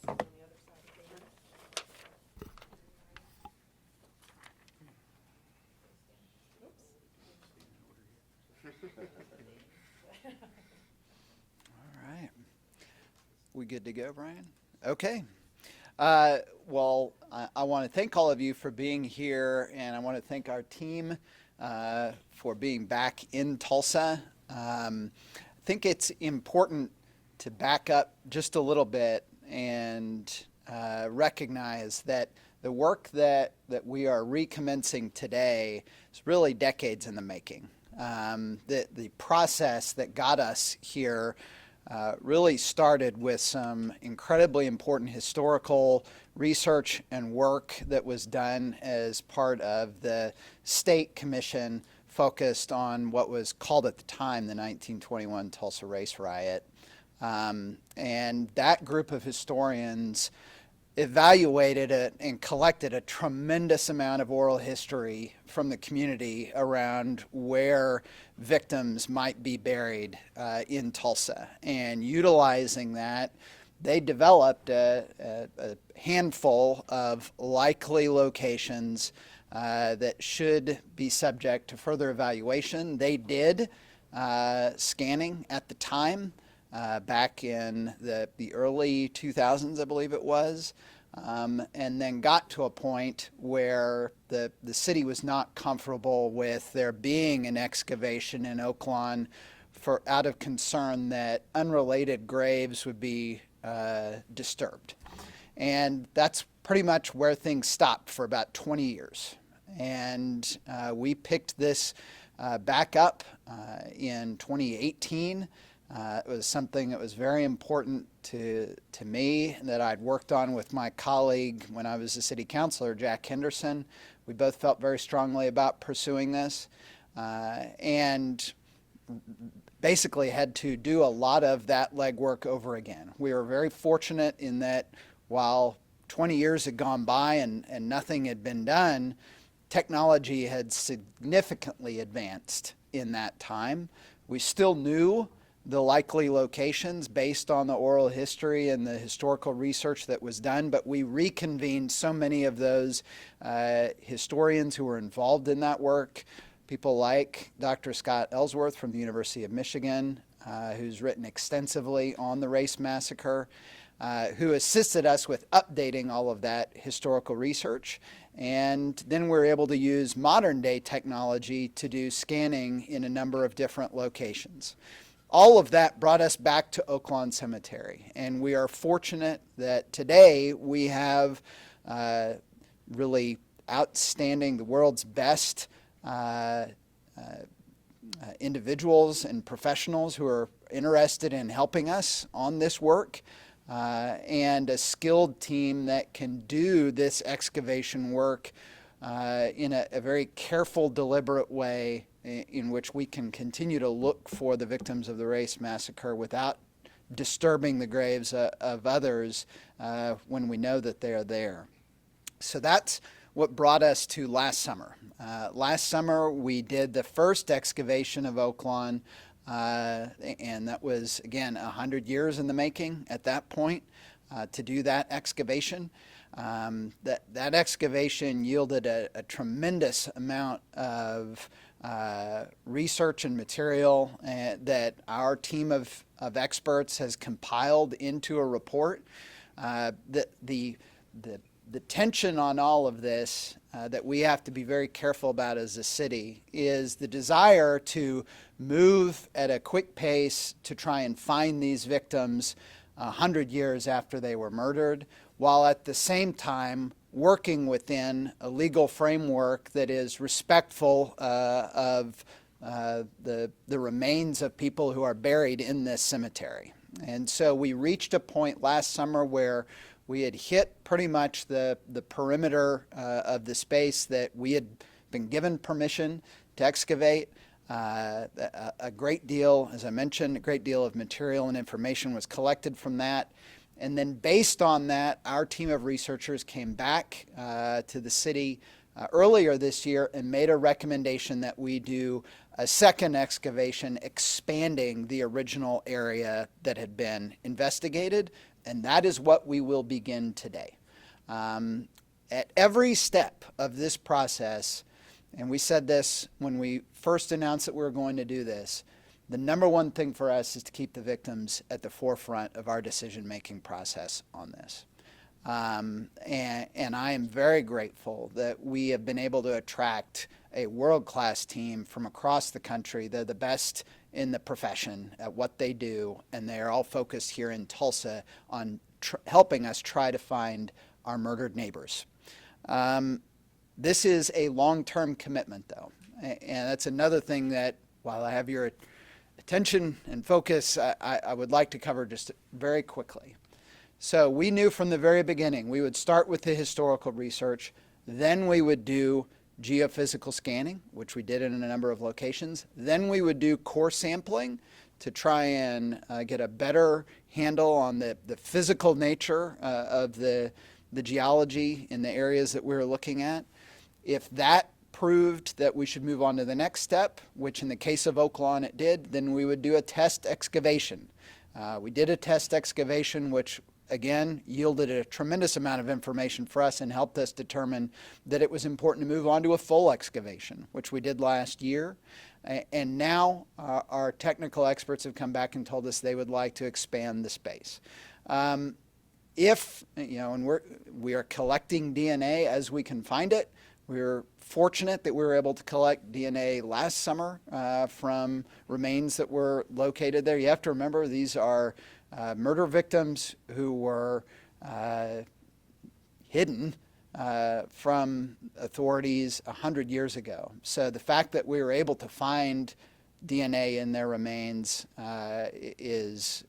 All right. We good to go, Brian? Okay. Well, I want to thank all of you for being here, and I want to thank our team for being back in Tulsa. I think it's important to back up just a little bit and recognize that the work that we are recommencing today is really decades in the making. The process that got us here really started with some incredibly important historical research and work that was done as part of the state commission focused on what was called at the time the 1921 Tulsa Race Riot. And that group of historians evaluated it and collected a tremendous amount of oral history from the community around where victims might be buried in Tulsa. And utilizing that, they developed a handful of likely locations that should be subject to further evaluation. They did scanning at the time. Back in the early 2000s, I believe it was, and then got to a point where the city was not comfortable with there being an excavation in Oaklawn out of concern that unrelated graves would be disturbed. And that's pretty much where things stopped for about 20 years. And we picked this back up in 2018. It was something that was very important to me that I'd worked on with my colleague when I was a city councilor, Jack Henderson. We both felt very strongly about pursuing this and basically had to do a lot of that legwork over again. We were very fortunate in that while 20 years had gone by and nothing had been done, technology had significantly advanced in that time. We still knew the likely locations based on the oral history and the historical research that was done, but we reconvened so many of those historians who were involved in that work, people like Dr. Scott Ellsworth from the University of Michigan, who's written extensively on the race massacre, who assisted us with updating all of that historical research. And then we're able to use modern day technology to do scanning in a number of different locations. All of that brought us back to Oaklawn Cemetery, and we are fortunate that today we have really outstanding, the world's best individuals and professionals who are interested in helping us on this work, and a skilled team that can do this excavation work in a very careful, deliberate way in which we can continue to look for the victims of the race massacre without disturbing the graves of others when we know that they are there. So that's what brought us to last summer. Last summer we did the first excavation of Oaklawn, and that was, again, 100 years in the making at that point to do that excavation. That excavation yielded a tremendous amount of research and material that our team of experts has compiled into a report. The tension on all of this that we have to be very careful about as a city is the desire to move at a quick pace to try and find these victims 100 years after they were murdered, while at the same time working within a legal framework that is respectful of the remains of people who are buried in this cemetery. And so we reached a point last summer where we had hit pretty much the perimeter of the space that we had been given permission to excavate. A great deal, as I mentioned, a great deal of material and information was collected from that. And then based on that, our team of researchers came back to the city earlier this year and made a recommendation that we do a second excavation expanding the original area that had been investigated, and that is what we will begin today. At every step of this process, and we said this when we first announced that we were going to do this, the number one thing for us is to keep the victims at the forefront of our decision-making process on this. And I am very grateful that we have been able to attract a world-class team from across the country. They're the best in the profession at what they do, and they are all focused here in Tulsa on helping us try to find our murdered neighbors. This is a long-term commitment, though, and that's another thing that, while I have your attention and focus, I would like to cover just very quickly. So we knew from the very beginning we would start with the historical research, then we would do geophysical scanning, which we did in a number of locations. Then we would do core sampling to try and get a better handle on the physical nature of the geology in the areas that we were looking at. If that proved that we should move on to the next step, which in the case of Oaklawn it did, then we would do a test excavation. We did a test excavation, which again yielded a tremendous amount of information for us and helped us determine that it was important to move on to a full excavation, which we did last year. And now our technical experts have come back and told us they would like to expand the space. If, and we are collecting DNA as we can find it. We're fortunate that we were able to collect DNA last summer from remains that were located there. You have to remember these are murder victims who were hidden from authorities 100 years ago. So the fact that we were able to find DNA in their remains is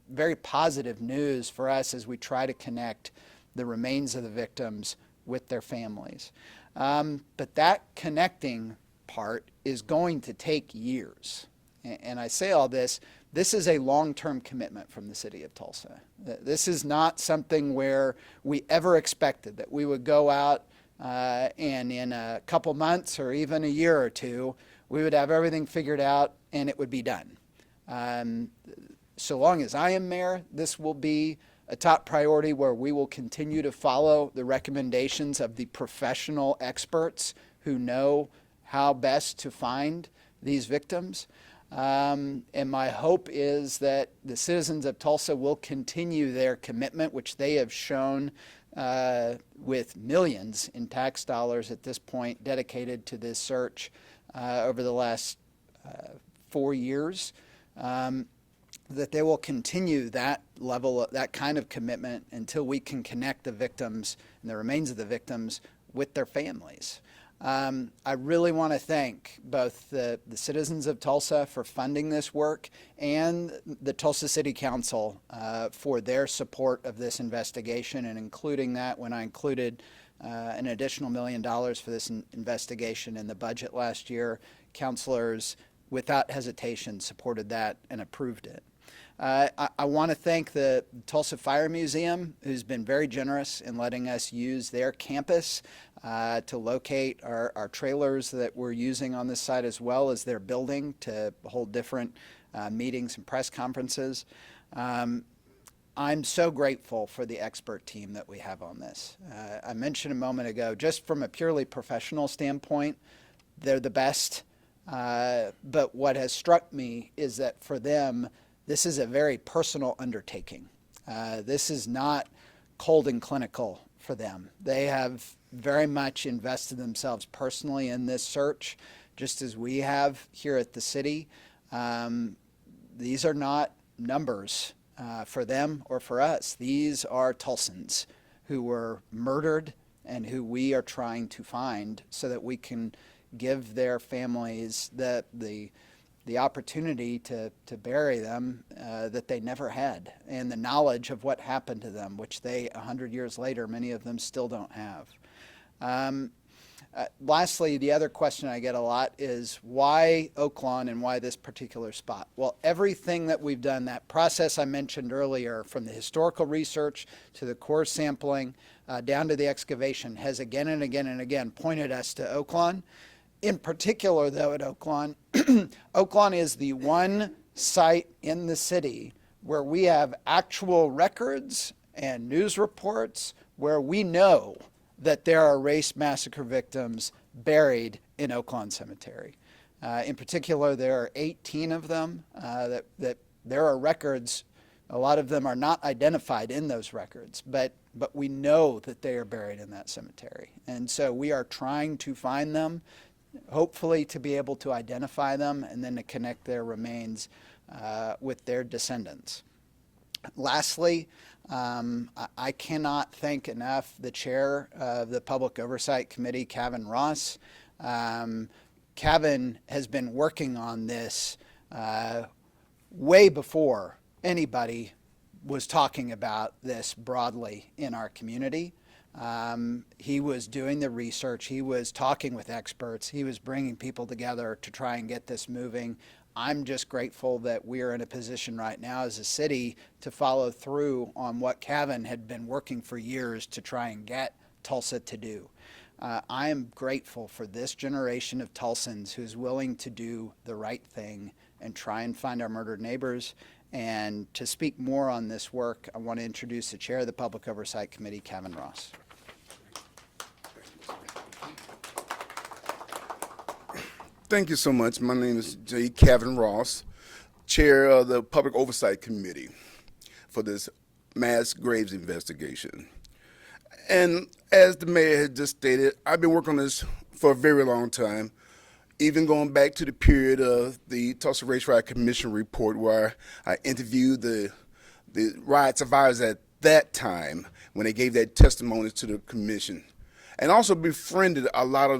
very positive news for us as we try to connect the remains of the victims with their families. But that connecting part is going to take years. And I say all this is a long-term commitment from the city of Tulsa. This is not something where we ever expected that we would go out and in a couple months or even a year or two, we would have everything figured out and it would be done. So long as I am mayor, this will be a top priority where we will continue to follow the recommendations of the professional experts who know how best to find these victims. And my hope is that the citizens of Tulsa will continue their commitment, which they have shown with millions in tax dollars at this point dedicated to this search over the last 4 years, that they will continue that level, that kind of commitment until we can connect the victims and the remains of the victims with their families. I really want to thank both the citizens of Tulsa for funding this work and the Tulsa City Council for their support of this investigation, and including that when I included an additional $1 million for this investigation in the budget last year. Councilors, without hesitation, supported that and approved it. I want to thank the Tulsa Fire Museum, who's been very generous in letting us use their campus to locate our trailers that we're using on this site, as well as their building to hold different meetings and press conferences. I'm so grateful for the expert team that we have on this. I mentioned a moment ago, just from a purely professional standpoint, they're the best. But what has struck me is that for them, this is a very personal undertaking. This is not cold and clinical for them. They have very much invested themselves personally in this search, just as we have here at the city. These are not numbers for them or for us. These are Tulsans who were murdered and who we are trying to find so that we can give their families the opportunity to bury them that they never had, and the knowledge of what happened to them, which they, 100 years later, many of them still don't have. Lastly, the other question I get a lot is why Oaklawn and why this particular spot? Well, everything that we've done, that process I mentioned earlier, from the historical research to the core sampling down to the excavation, has again and again and again pointed us to Oaklawn. In particular, though, at Oaklawn, Oaklawn is the one site in the city where we have actual records and news reports where we know that there are race massacre victims buried in Oaklawn Cemetery. In particular, there are 18 of them that there are records. A lot of them are not identified in those records, but we know that they are buried in that cemetery. And so we are trying to find them, hopefully to be able to identify them and then to connect their remains with their descendants. Lastly, I cannot thank enough the chair of the Public Oversight Committee, Kevin Ross. Kevin has been working on this way before anybody was talking about this broadly in our community. He was doing the research, he was talking with experts, he was bringing people together to try and get this moving. I'm just grateful that we're in a position right now as a city to follow through on what Kevin had been working for years to try and get Tulsa to do. I am grateful for this generation of Tulsans who's willing to do the right thing and try and find our murdered neighbors. And to speak more on this work, I want to introduce the chair of the Public Oversight Committee, Kevin Ross. Thank you so much. My name is J. Kevin Ross, chair of the Public Oversight Committee for this mass graves investigation. And as the mayor had just stated, I've been working on this for a very long time, even going back to the period of the Tulsa Race Riot Commission report, where I interviewed the riot survivors at that time when they gave their testimony to the commission, and also befriended a lot of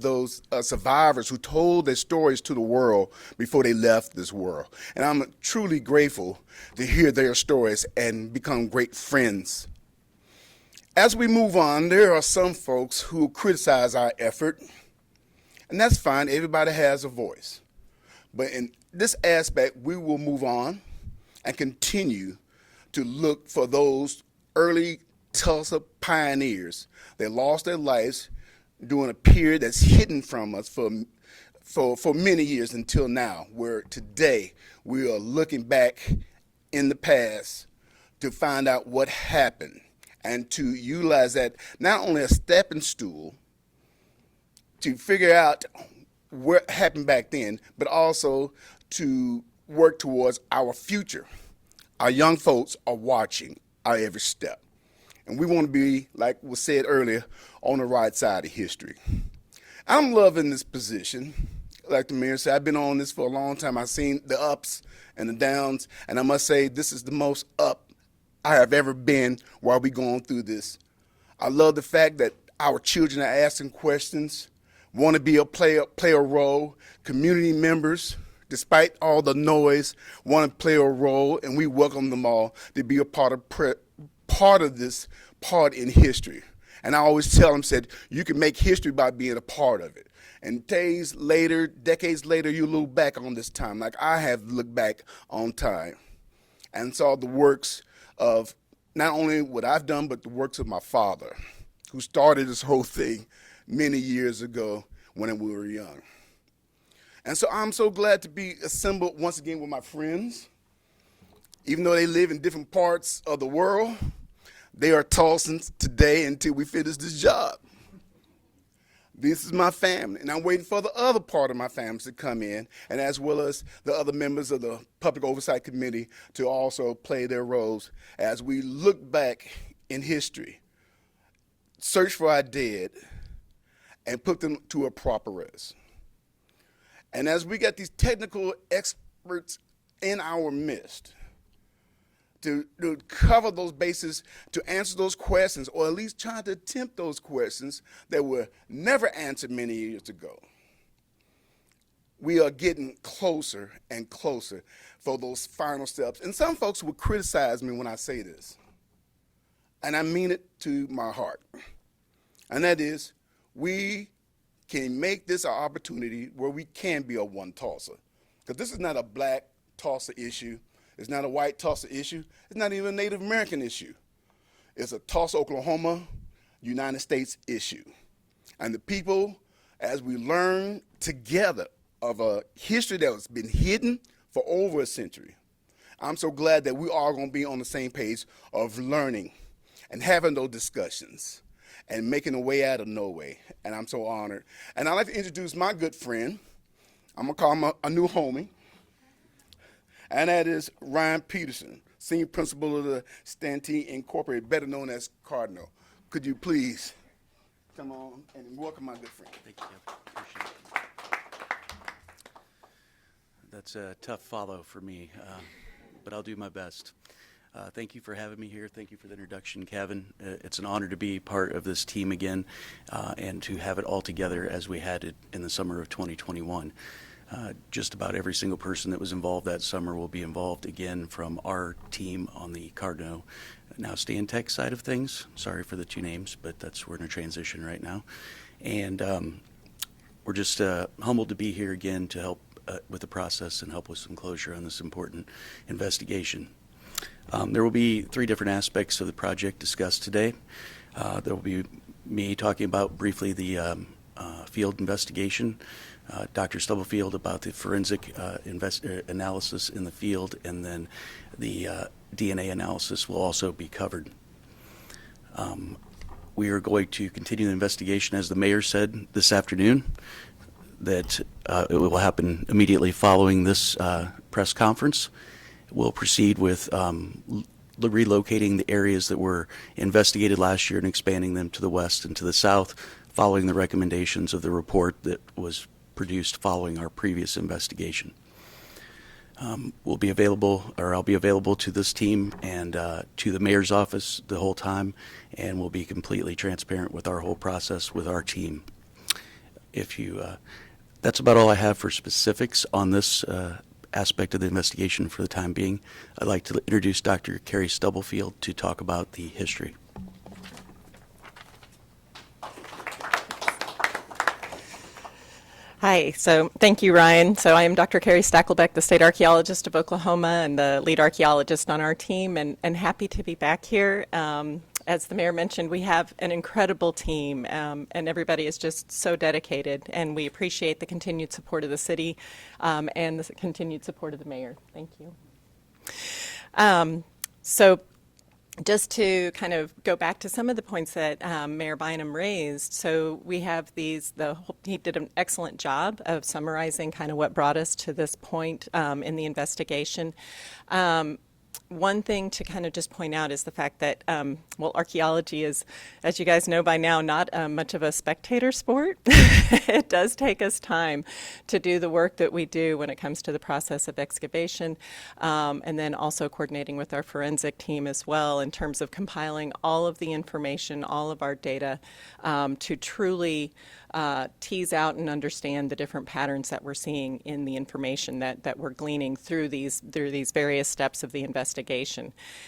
those survivors who told their stories to the world before they left this world. And I'm truly grateful to hear their stories and become great friends. As we move on, there are some folks who criticize our effort, and that's fine. Everybody has a voice. But in this aspect, we will move on and continue to look for those early Tulsa pioneers that lost their lives during a period that's hidden from us for many years until now, where today we are looking back in the past to find out what happened and to utilize that not only a stepping stool to figure out what happened back then, but also to work towards our future. Our young folks are watching our every step. And we want to be, like was said earlier, on the right side of history. I'm loving this position. Like the mayor said, I've been on this for a long time. I've seen the ups and the downs, and I must say this is the most up I have ever been while we're going through this. I love the fact that our children are asking questions, want to be play a role, community members, despite all the noise, want to play a role, and we welcome them all to be a part of this part in history. And I always tell them, said, you can make history by being a part of it. And days later, decades later, you look back on this time, like I have looked back on time and saw the works of not only what I've done, but the works of my father, who started this whole thing many years ago when we were young. And so I'm so glad to be assembled once again with my friends. Even though they live in different parts of the world, they are Tulsans today until we finish this job. This is my family, and I'm waiting for the other part of my family to come in, and as well as the other members of the Public Oversight Committee to also play their roles as we look back in history, search for our dead, and put them to a proper rest. And as we got these technical experts in our midst, to cover those bases, to answer those questions, or at least try to attempt those questions that were never answered many years ago. We are getting closer and closer for those final steps. And some folks will criticize me when I say this, and I mean it to my heart. And that is, we can make this an opportunity where we can be a one Tulsa. Because this is not a black Tulsa issue. It's not a white Tulsa issue. It's not even a Native American issue. It's a Tulsa, Oklahoma, United States issue. And the people, as we learn together of a history that has been hidden for over a century, I'm so glad that we are going to be on the same page of learning and having those discussions and making a way out of no way. And I'm so honored. And I'd like to introduce my good friend. I'm going to call him a new homie. And that is Ryan Peterson, Senior Principal of the Stantee Incorporated, better known as Cardinal. Could you please come on and welcome my good friend? Thank you, Kevin. Appreciate it. That's a tough follow for me, but I'll do my best. Thank you for having me here. Thank you for the introduction, Kevin. It's an honor to be part of this team again and to have it all together as we had it in the summer of 2021. Just about every single person that was involved that summer will be involved again from our team on the Cardno, now Stantec side of things. Sorry for the two names, but we're in a transition right now. And we're just humbled to be here again to help with the process and help with some closure on this important investigation. There will be three different aspects of the project discussed today. There will be me talking about briefly the field investigation, Dr. Stubblefield about the forensic analysis in the field, and then the DNA analysis will also be covered. We are going to continue the investigation, as the mayor said this afternoon, that it will happen immediately following this press conference. We'll proceed with relocating the areas that were investigated last year and expanding them to the west and to the south, following the recommendations of the report that was produced following our previous investigation. We'll be available, or I'll be available to this team and to the mayor's office the whole time, and we'll be completely transparent with our whole process with our team. That's about all I have for specifics on this aspect of the investigation for the time being. I'd like to introduce Dr. Carrie Stubblefield to talk about the history. Hi, so thank you, Ryan. So I am Dr. Carrie Stackelbeck, the state archaeologist of Oklahoma and the lead archaeologist on our team, and happy to be back here. As the mayor mentioned, we have an incredible team, and everybody is just so dedicated, and we appreciate the continued support of the city and the continued support of the mayor. Thank you. So just to kind of go back to some of the points that Mayor Bynum raised, so we have he did an excellent job of summarizing kind of what brought us to this point in the investigation. One thing to kind of just point out is the fact that, archaeology is, as you guys know by now, not much of a spectator sport. It does take us time to do the work that we do when it comes to the process of excavation, and then also coordinating with our forensic team as well in terms of compiling all of the information, all of our data, to truly tease out and understand the different patterns that we're seeing in the information that we're gleaning through these various steps of the investigation.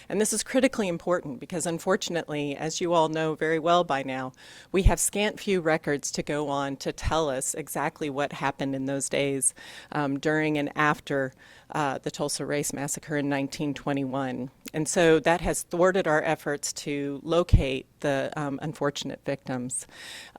And this is critically important because, unfortunately, as you all know very well by now, we have scant few records to go on to tell us exactly what happened in those days during and after the Tulsa Race Massacre in 1921. And so that has thwarted our efforts to locate the unfortunate victims.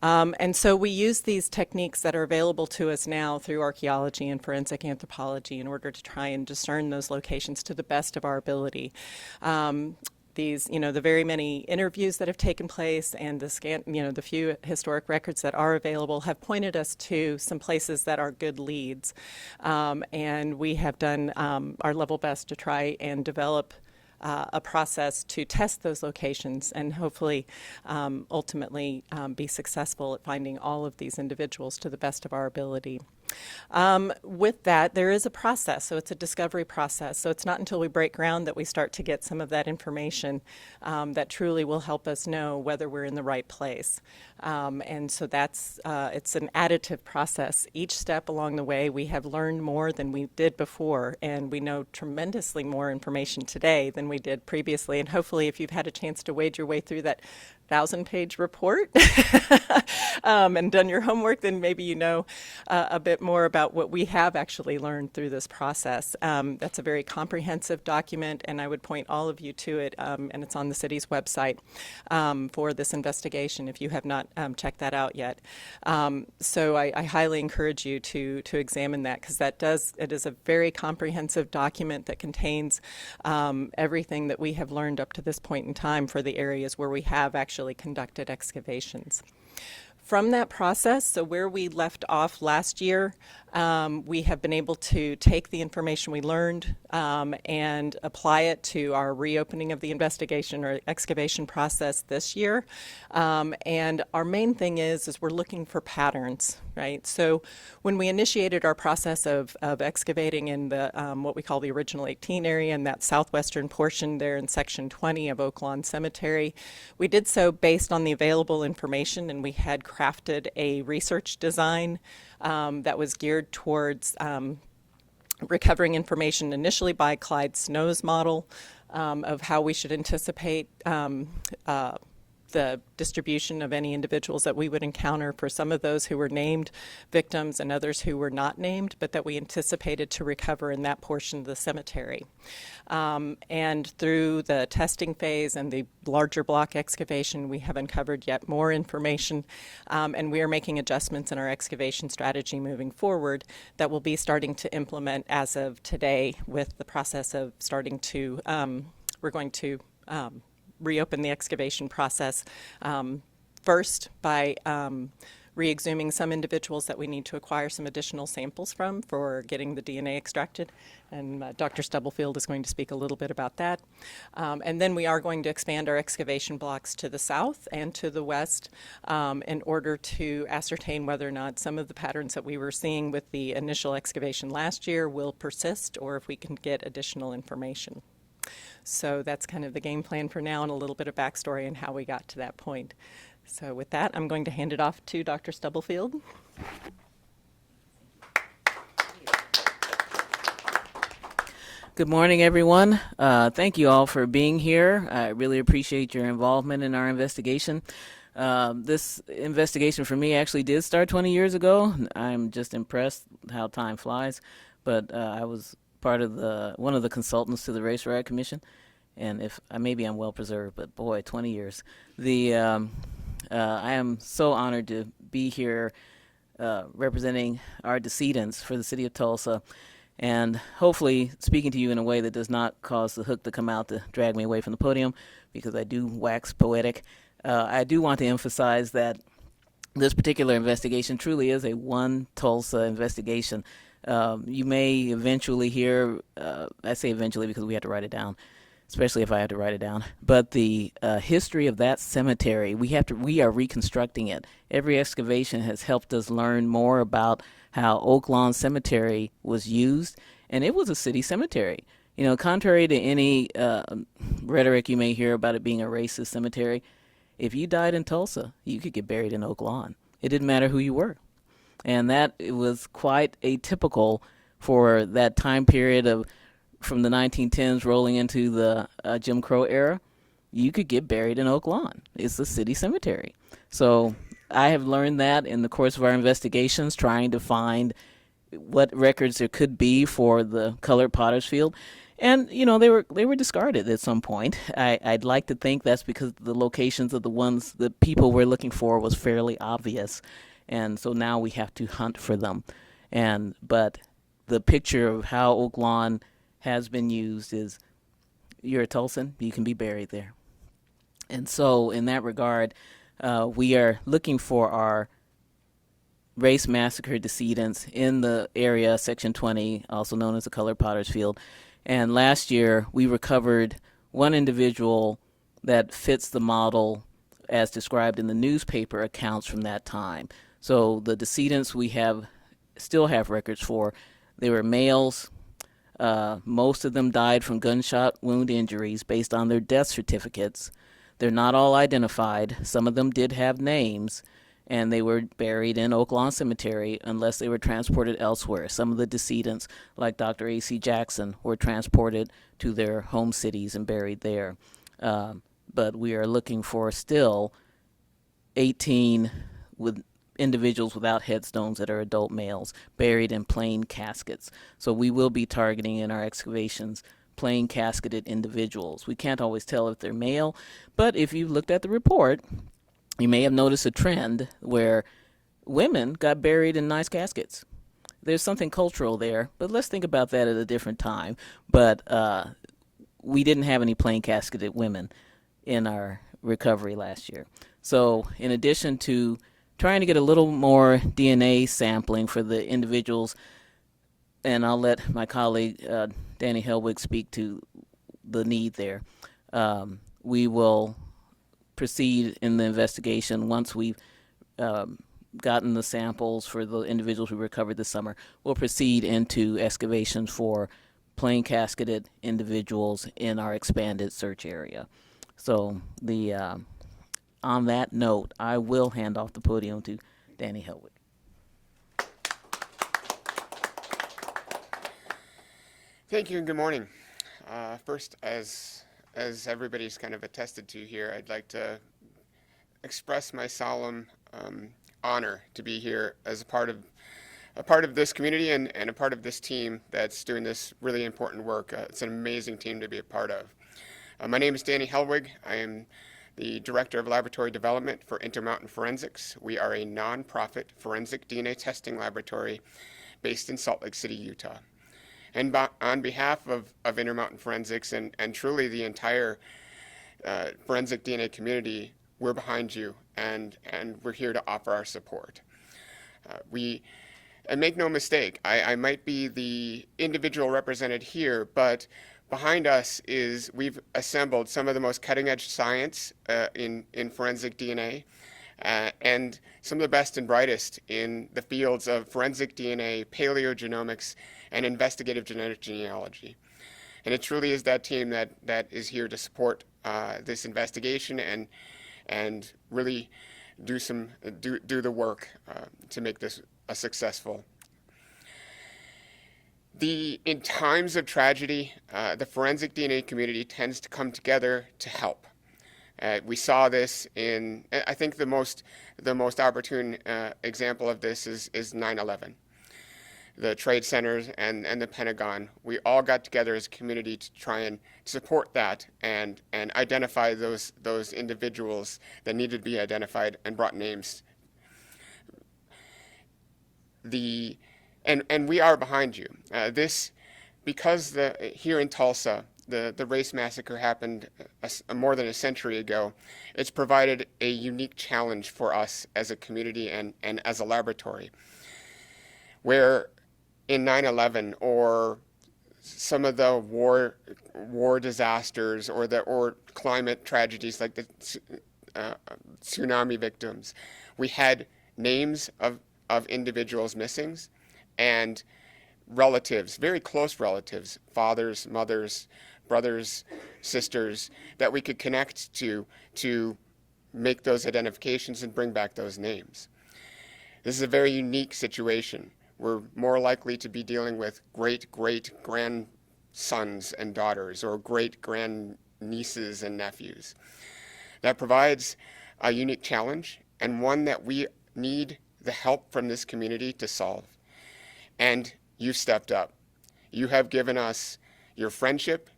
And so we use these techniques that are available to us now through archaeology and forensic anthropology in order to try and discern those locations to the best of our ability. The very many interviews that have taken place and the few historic records that are available have pointed us to some places that are good leads. And we have done our level best to try and develop a process to test those locations and hopefully ultimately be successful at finding all of these individuals to the best of our ability. With that, there is a process, so it's a discovery process. So it's not until we break ground that we start to get some of that information that truly will help us know whether we're in the right place. And so it's an additive process. Each step along the way, we have learned more than we did before, and we know tremendously more information today than we did previously. And hopefully, if you've had a chance to wade your way through that 1,000-page report and done your homework, then maybe you know a bit more about what we have actually learned through this process. That's a very comprehensive document, and I would point all of you to it, and it's on the city's website for this investigation if you have not checked that out yet. So I highly encourage you to examine that, because it is a very comprehensive document that contains everything that we have learned up to this point in time for the areas where we have actually conducted excavations. From that process, so where we left off last year, we have been able to take the information we learned and apply it to our reopening of the investigation or excavation process this year. And our main thing is we're looking for patterns, right? So when we initiated our process of excavating in the what we call the original 18 area and that southwestern portion there in section 20 of Oaklawn Cemetery, we did so based on the available information, and we had crafted a research design that was geared towards recovering information initially by Clyde Snow's model of how we should anticipate the distribution of any individuals that we would encounter for some of those who were named victims and others who were not named, but that we anticipated to recover in that portion of the cemetery. And through the testing phase and the larger block excavation, we have uncovered yet more information, and we are making adjustments in our excavation strategy moving forward that we'll be starting to implement as of today with the process of starting to, we're going to reopen the excavation process first by re-exhuming some individuals that we need to acquire some additional samples from for getting the DNA extracted. And Dr. Stubblefield is going to speak a little bit about that. And then we are going to expand our excavation blocks to the south and to the west in order to ascertain whether or not some of the patterns that we were seeing with the initial excavation last year will persist, or if we can get additional information. So that's kind of the game plan for now, and a little bit of backstory and how we got to that point. So with that, I'm going to hand it off to Dr. Stubblefield. Good morning, everyone. Thank you all for being here. I really appreciate your involvement in our investigation. This investigation for me actually did start 20 years ago. I'm just impressed how time flies, but I was part of one of the consultants to the Race Riot Commission, and if maybe I'm well preserved, but boy, 20 years. I am so honored to be here representing our decedents for the city of Tulsa, and hopefully speaking to you in a way that does not cause the hook to come out to drag me away from the podium, because I do wax poetic. I do want to emphasize that this particular investigation truly is a one Tulsa investigation. You may eventually hear, I say eventually because we have to write it down, especially if I have to write it down. But the history of that cemetery, we are reconstructing it. Every excavation has helped us learn more about how Oaklawn Cemetery was used, and it was a city cemetery. You know, contrary to any rhetoric you may hear about it being a racist cemetery, if you died in Tulsa, you could get buried in Oaklawn. It didn't matter who you were. And that it was quite atypical for that time period of from the 1910s rolling into the Jim Crow era. You could get buried in Oaklawn. It's a city cemetery. So I have learned that in the course of our investigations, trying to find what records there could be for the colored potter's field. And, you know, they were discarded at some point. I'd like to think that's because the locations of the people we're looking for was fairly obvious. And so now we have to hunt for them. But the picture of how Oaklawn has been used is, you're a Tulsan, you can be buried there. And so in that regard, we are looking for our race massacre decedents in the area, Section 20, also known as the Colored Potter's Field. And last year, we recovered one individual that fits the model as described in the newspaper accounts from that time. So the decedents we still have records for, they were males. Most of them died from gunshot wound injuries based on their death certificates. They're not all identified. Some of them did have names, and they were buried in Oaklawn Cemetery unless they were transported elsewhere. Some of the decedents, like Dr. A.C. Jackson, were transported to their home cities and buried there. But we are looking for still 18 with individuals without headstones that are adult males buried in plain caskets. So we will be targeting in our excavations plain casketed individuals. We can't always tell if they're male, but if you looked at the report, you may have noticed a trend where women got buried in nice caskets. There's something cultural there, but let's think about that at a different time. But we didn't have any plain casketed women in our recovery last year. So in addition to trying to get a little more DNA sampling for the individuals, and I'll let my colleague Danny Helwig speak to the need there, we will proceed in the investigation once we've gotten the samples for the individuals we recovered this summer. We'll proceed into excavations for plain casketed individuals in our expanded search area. So on that note, I will hand off the podium to Danny Helwig. Thank you and good morning. First, as everybody's kind of attested to here, I'd like to express my solemn honor to be here as a part of this community and a part of this team that's doing this really important work. It's an amazing team to be a part of. My name is Danny Helwig. I am the Director of Laboratory Development for Intermountain Forensics. We are a nonprofit forensic DNA testing laboratory based in Salt Lake City, Utah. And on behalf of Intermountain Forensics and truly the entire forensic DNA community, we're behind you and we're here to offer our support. And make no mistake, I might be the individual represented here, but behind us is we've assembled some of the most cutting-edge science in forensic DNA and some of the best and brightest in the fields of forensic DNA, paleogenomics, and investigative genetic genealogy. And it truly is that team that is here to support this investigation and really do the work to make this a successful. In times of tragedy, the forensic DNA community tends to come together to help. We saw this in, I think the most opportune example of this is 9/11. The trade centers and the Pentagon, we all got together as a community to try and support that and identify those individuals that needed to be identified and brought names. And we are behind you. Because here in Tulsa, the race massacre happened more than a century ago, it's provided a unique challenge for us as a community and as a laboratory, where in 9/11 or some of the war disasters or climate tragedies like the tsunami victims, we had names of individuals missing and relatives, very close relatives, fathers, mothers, brothers, sisters, that we could connect to make those identifications and bring back those names. This is a very unique situation. We're more likely to be dealing with great-great-grandsons and daughters or great-grandnieces and nephews. That provides a unique challenge and one that we need the help from this community to solve. And you've stepped up. You have given us your friendship,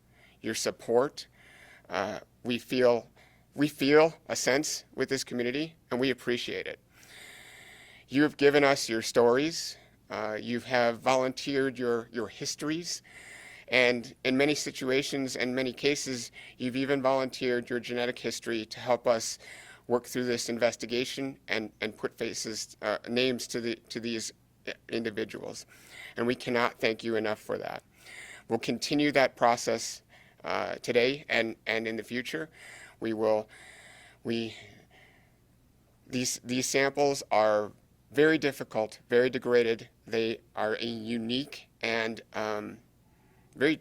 your support. We feel a sense with this community, and we appreciate it. You have given us your stories. You have volunteered your histories. And in many situations and many cases, you've even volunteered your genetic history to help us work through this investigation and put names to these individuals. And we cannot thank you enough for that. We'll continue that process today and in the future. These samples are very difficult, very degraded. They are a unique and very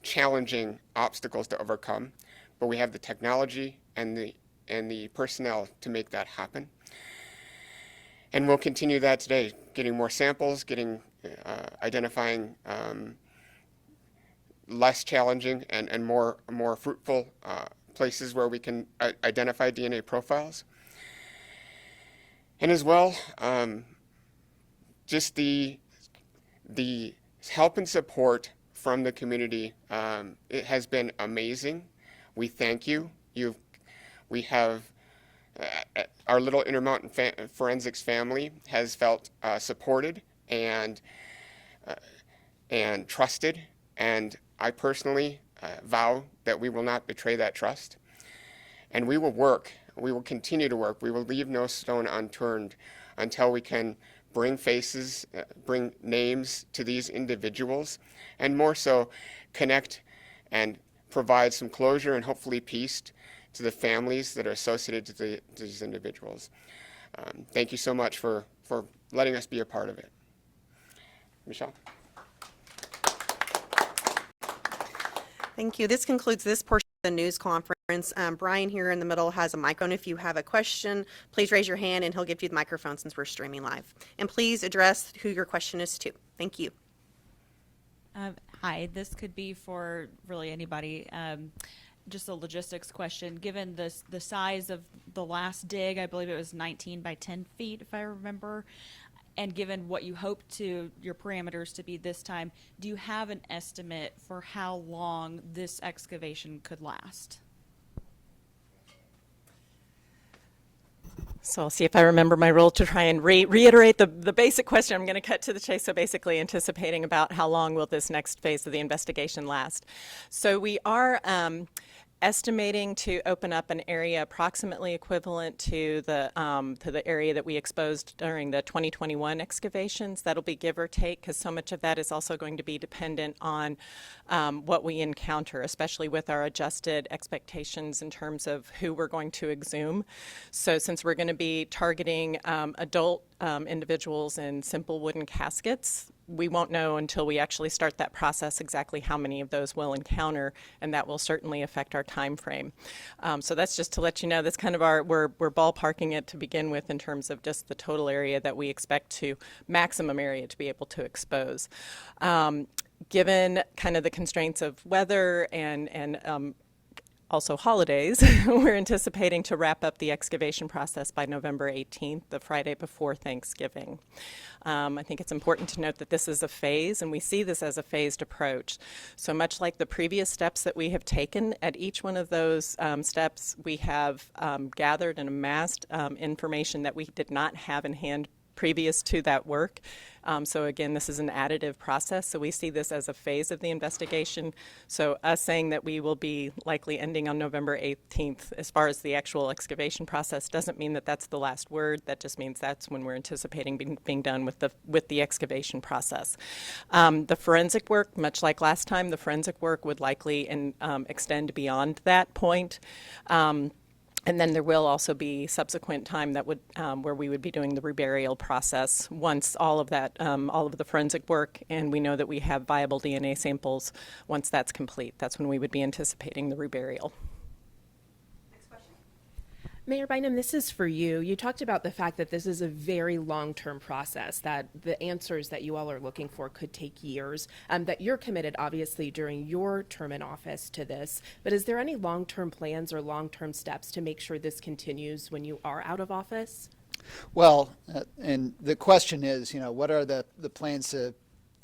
challenging obstacles to overcome, but we have the technology and the personnel to make that happen. And we'll continue that today, getting more samples, identifying less challenging and more fruitful places where we can identify DNA profiles. And as well, just the help and support from the community, it has been amazing. We thank you. We have our little Intermountain Forensics family has felt supported and trusted, and I personally vow that we will not betray that trust. And we will continue to work. We will leave no stone unturned until we can bring faces, bring names to these individuals, and more so connect and provide some closure and hopefully peace to the families that are associated to these individuals. Thank you so much for letting us be a part of it. Michelle? Thank you. This concludes this portion of the news conference. Brian here in the middle has a microphone. If you have a question, please raise your hand and he'll give you the microphone since we're streaming live. And please address who your question is to. Thank you. Hi, this could be for really anybody. Just a logistics question. Given the size of the last dig, I believe it was 19 by 10 feet, if I remember, and given what you hope to your parameters to be this time, do you have an estimate for how long this excavation could last? So I'll see if I remember my role to try and reiterate the basic question. I'm going to cut to the chase. So basically anticipating about how long will this next phase of the investigation last. So we are estimating to open up an area approximately equivalent to the area that we exposed during the 2021 excavations. That'll be give or take, because so much of that is also going to be dependent on what we encounter, especially with our adjusted expectations in terms of who we're going to exhume. So since we're going to be targeting adult individuals in simple wooden caskets, we won't know until we actually start that process exactly how many of those we'll encounter, and that will certainly affect our time frame. So that's just to let you know, that's kind of we're ballparking it to begin with in terms of just the total area that we expect to, maximum area to be able to expose. Given kind of the constraints of weather and also holidays, we're anticipating to wrap up the excavation process by November 18th, the Friday before Thanksgiving. I think it's important to note that this is a phase, and we see this as a phased approach. So much like the previous steps that we have taken, at each one of those steps, we have gathered and amassed information that we did not have in hand previous to that work. So again, this is an additive process, so we see this as a phase of the investigation. So us saying that we will be likely ending on November 18th as far as the actual excavation process doesn't mean that that's the last word. That just means that's when we're anticipating being done with the excavation process. The forensic work, much like last time, the forensic work would likely extend beyond that point. And then there will also be subsequent time that would where we would be doing the reburial process once all of the forensic work, and we know that we have viable DNA samples. Once that's complete, that's when we would be anticipating the reburial. Mayor Bynum, this is for you. You talked about the fact that this is a very long-term process, that the answers that you all are looking for could take years, that you're committed, obviously, during your term in office to this. But is there any long-term plans or long-term steps to make sure this continues when you are out of office? Well, and the question is, what are the plans to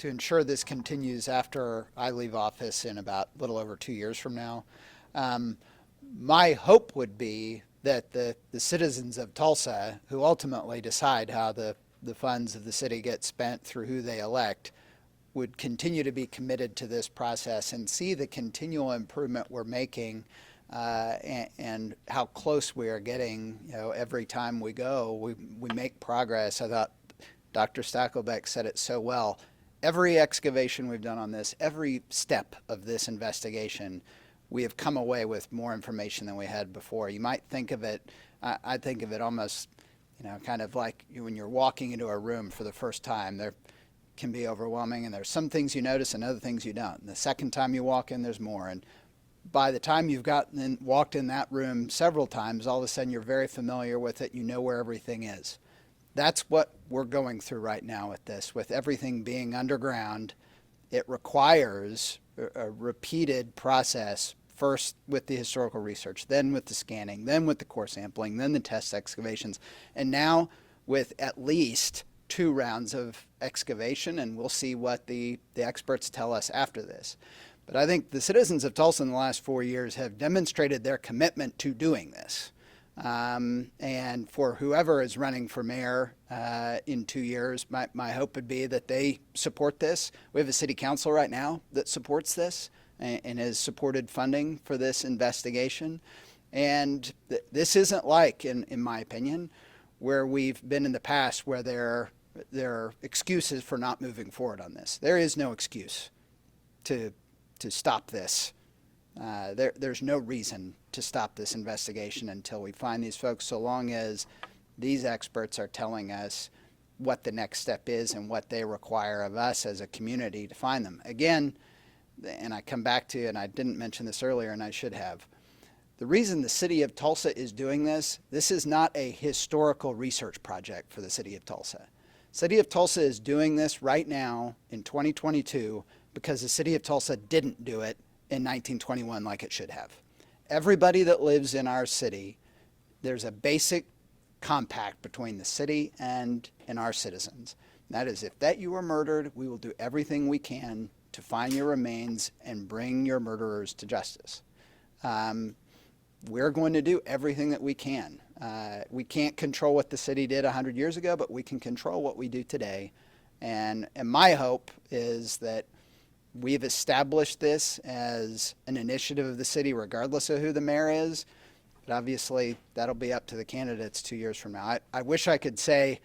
ensure this continues after I leave office in about a little over 2 years from now? My hope would be that the citizens of Tulsa, who ultimately decide how the funds of the city get spent through who they elect, would continue to be committed to this process and see the continual improvement we're making and how close we are getting. Every time we go, we make progress. I thought Dr. Stackelbeck said it so well. Every excavation we've done on this, every step of this investigation, we have come away with more information than we had before. You might think of it, I think of it almost, kind of like when you're walking into a room for the first time. There can be overwhelming, and there's some things you notice and other things you don't. And the second time you walk in, there's more. And by the time you've walked in that room several times, all of a sudden you're very familiar with it. You know where everything is. That's what we're going through right now with this. With everything being underground, it requires a repeated process. First with the historical research, then with the scanning, then with the core sampling, then the test excavations, and now with at least 2 rounds of excavation, and we'll see what the experts tell us after this. But I think the citizens of Tulsa in the last 4 years have demonstrated their commitment to doing this. And for whoever is running for mayor in 2 years, my hope would be that they support this. We have a city council right now that supports this and has supported funding for this investigation. And this isn't like, in my opinion, where we've been in the past where there are excuses for not moving forward on this. There is no excuse to stop this. There's no reason to stop this investigation until we find these folks, so long as these experts are telling us what the next step is and what they require of us as a community to find them. Again, and I come back to, and I didn't mention this earlier and I should have, the reason the city of Tulsa is doing this is not a historical research project for the city of Tulsa. City of Tulsa is doing this right now in 2022 because the city of Tulsa didn't do it in 1921 like it should have. Everybody that lives in our city, there's a basic compact between the city and our citizens. And that is, if that you were murdered, we will do everything we can to find your remains and bring your murderers to justice. We're going to do everything that we can. We can't control what the city did 100 years ago, but we can control what we do today. And my hope is that we've established this as an initiative of the city, regardless of who the mayor is. But obviously, that'll be up to the candidates 2 years from now. I wish I could say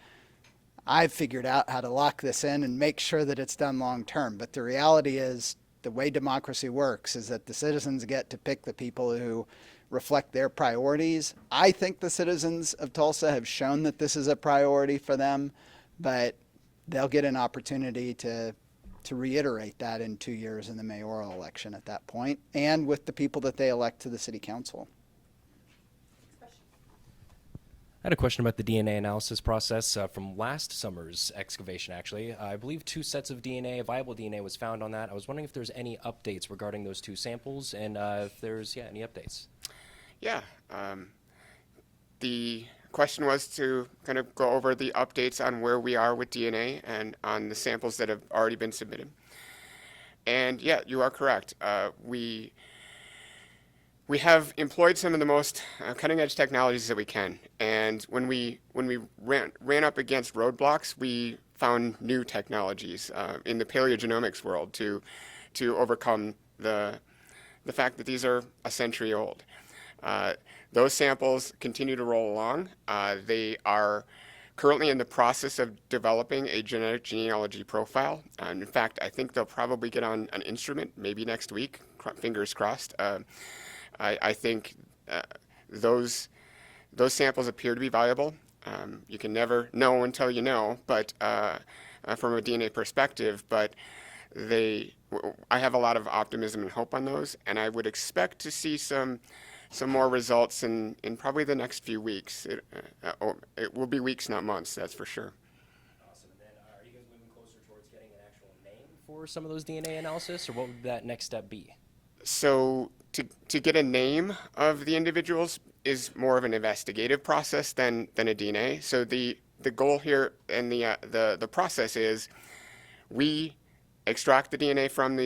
I've figured out how to lock this in and make sure that it's done long term. But the reality is, the way democracy works is that the citizens get to pick the people who reflect their priorities. I think the citizens of Tulsa have shown that this is a priority for them, but they'll get an opportunity to reiterate that in 2 years in the mayoral election at that point, and with the people that they elect to the city council. I had a question about the DNA analysis process from last summer's excavation, actually. I believe 2 sets of DNA, viable DNA, was found on that. I was wondering if there's any updates regarding those 2 samples, and if there's, any updates. Yeah. The question was to kind of go over the updates on where we are with DNA and on the samples that have already been submitted. And yeah, you are correct. we have employed some of the most cutting-edge technologies that we can, and when we ran up against roadblocks, we found new technologies in the paleogenomics world to overcome the fact that these are a century old. Those samples continue to roll along. They are currently in the process of developing a genetic genealogy profile. In fact, I think they'll probably get on an instrument maybe next week, fingers crossed. I think those samples appear to be viable. You can never know until you know, but from a DNA perspective, but I have a lot of optimism and hope on those, and I would expect to see some more results in probably the next few weeks. It will be weeks, not months, that's for sure. Awesome. And then are you guys moving closer towards getting an actual name for some of those DNA analysis, or what would that next step be? So to get a name of the individuals is more of an investigative process than a DNA. So the goal here and the process is we extract the DNA from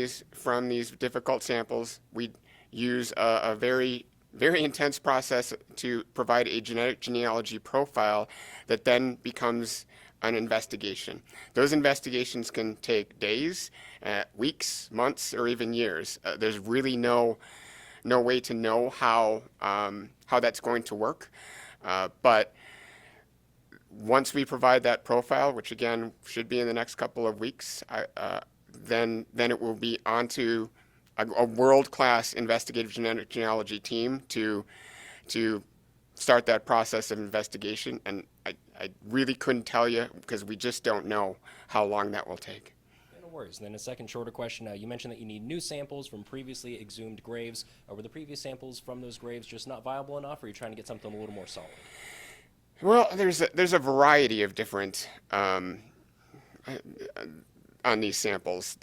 these difficult samples. We use a very intense process to provide a genetic genealogy profile that then becomes an investigation. Those investigations can take days, weeks, months, or even years. There's really no way to know how that's going to work. But once we provide that profile, which again should be in the next couple of weeks, then it will be onto a world-class investigative genetic genealogy team to start that process of investigation. And I really couldn't tell you because we just don't know how long that will take. No worries. And then a second shorter question. You mentioned that you need new samples from previously exhumed graves. Were the previous samples from those graves just not viable enough, or are you trying to get something a little more solid? Well, there's a variety of different on these samples.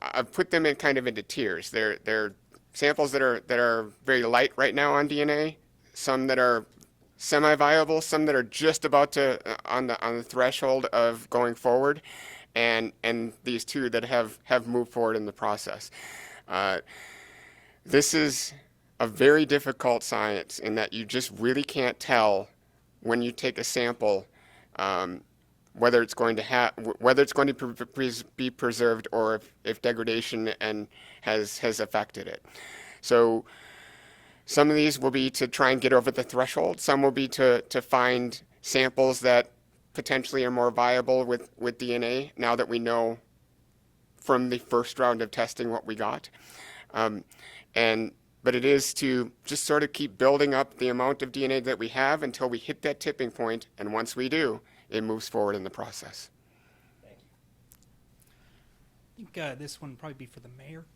I've put them in kind of into tiers. They're samples that are very light right now on DNA, some that are semi-viable, some that are just about to on the threshold of going forward, and these two that have moved forward in the process. This is a very difficult science in that you just really can't tell when you take a sample whether it's going to be preserved or if degradation has affected it. So some of these will be to try and get over the threshold. Some will be to find samples that potentially are more viable with DNA now that we know from the first round of testing what we got. But it is to just sort of keep building up the amount of DNA that we have until we hit that tipping point, and once we do, it moves forward in the process. Thank you. I think this one would probably be for the mayor.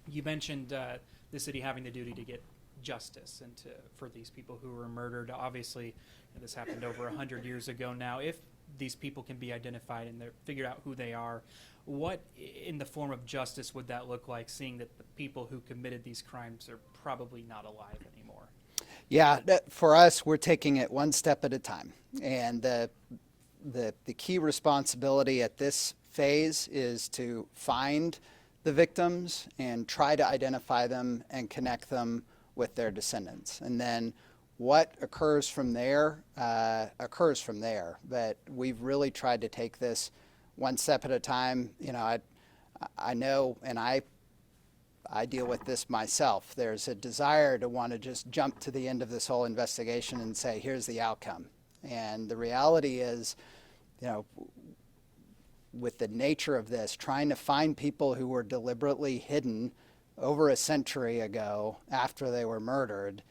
You mentioned the city having the duty to get justice and for these people who were murdered. Obviously, this happened over 100 years ago now. If these people can be identified and they're figured out who they are, what in the form of justice would that look like, seeing that the people who committed these crimes are probably not alive anymore? Yeah, for us, we're taking it one step at a time. And the key responsibility at this phase is to find the victims and try to identify them and connect them with their descendants. And then what occurs from there, occurs from there. But we've really tried to take this one step at a time. You know, I know, and I deal with this myself. There's a desire to want to just jump to the end of this whole investigation and say, here's the outcome. And the reality is, you know, with the nature of this, trying to find people who were deliberately hidden over a century ago after they were murdered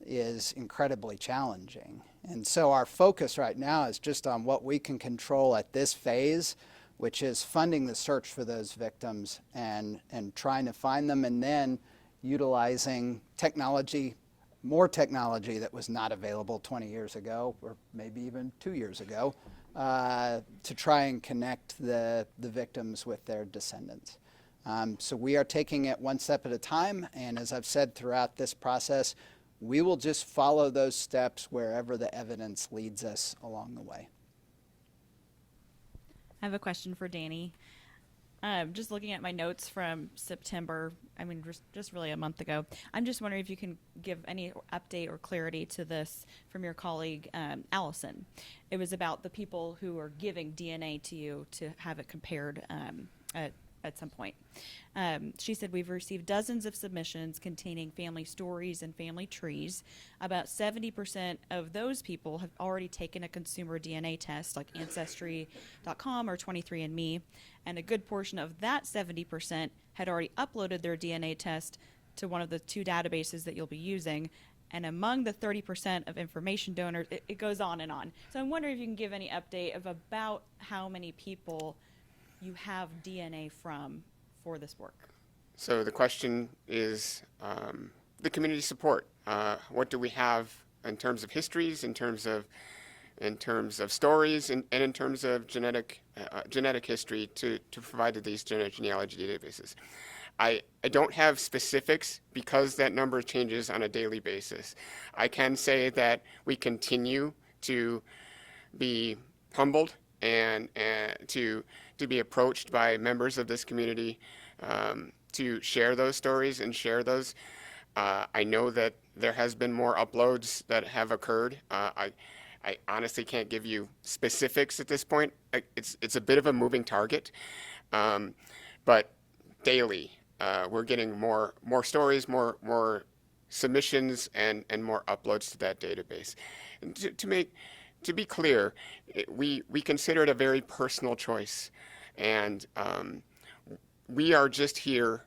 is incredibly challenging. And so our focus right now is just on what we can control at this phase, which is funding the search for those victims and trying to find them, and then utilizing technology, more technology that was not available 20 years ago, or maybe even 2 years ago, to try and connect the victims with their descendants. So we are taking it one step at a time, and as I've said throughout this process, we will just follow those steps wherever the evidence leads us along the way. I have a question for Danny. Just looking at my notes from September, I mean, just really a month ago, I'm just wondering if you can give any update or clarity to this from your colleague, Allison. It was about the people who are giving DNA to you to have it compared at some point. She said, we've received dozens of submissions containing family stories and family trees. About 70% of those people have already taken a consumer DNA test like Ancestry.com or 23andMe, and a good portion of that 70% had already uploaded their DNA test to one of the two databases that you'll be using. And among the 30% of information donors, it goes on and on. So I'm wondering if you can give any update of about how many people you have DNA from for this work. So the question is the community support. What do we have in terms of histories, in terms of stories, and in terms of genetic history to provide to these genealogy databases? I don't have specifics because that number changes on a daily basis. I can say that we continue to be humbled and to be approached by members of this community to share those stories and share those. I know that there has been more uploads that have occurred. I honestly can't give you specifics at this point. It's a bit of a moving target, but daily we're getting more stories, more submissions, and more uploads to that database. And to be clear, we consider it a very personal choice, and we are just here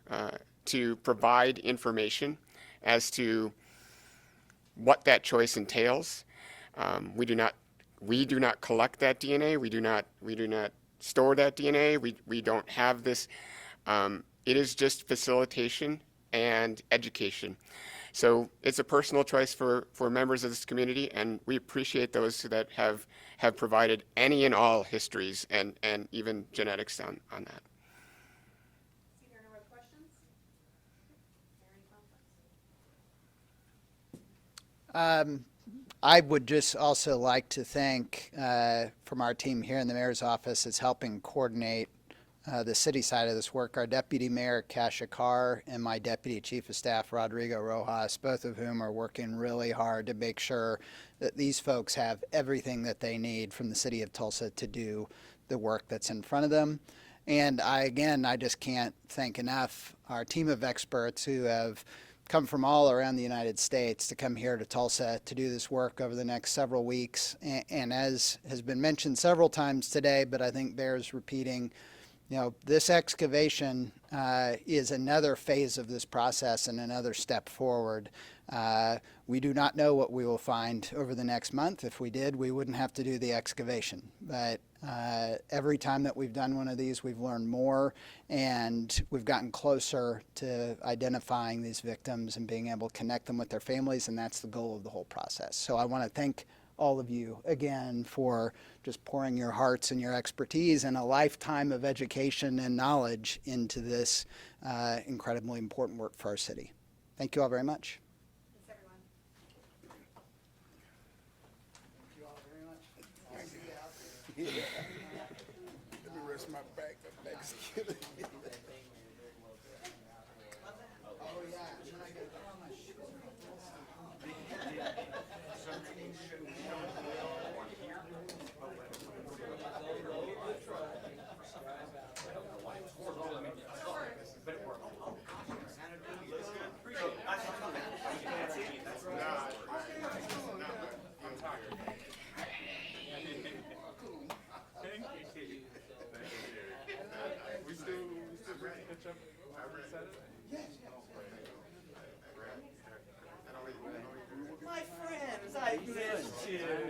to provide information as to what that choice entails. We do not collect that DNA. We do not store that DNA. We don't have this. It is just facilitation and education. So it's a personal choice for members of this community, and we appreciate those that have provided any and all histories and even genetics on that. I would just also like to thank from our team here in the mayor's office that's helping coordinate the city side of this work, our Deputy Mayor, Kasia Carr, and my Deputy Chief of Staff, Rodrigo Rojas, both of whom are working really hard to make sure that these folks have everything that they need from the city of Tulsa to do the work that's in front of them. And I just can't thank enough our team of experts who have come from all around the United States to come here to Tulsa to do this work over the next several weeks. And as has been mentioned several times today, but I think bears repeating, this excavation is another phase of this process and another step forward. We do not know what we will find over the next month. If we did, we wouldn't have to do the excavation. But every time that we've done one of these, we've learned more, and we've gotten closer to identifying these victims and being able to connect them with their families, and that's the goal of the whole process. So I want to thank all of you again for just pouring your hearts and your expertise and a lifetime of education and knowledge into this incredibly important work for our city. Thank you all very much. Thanks, everyone. Thank you all very much. I'll see you out there. Let me rest my back up Thanksgiving. Oh, yeah. And then I gotta put on my shoes. My friends, I missed you.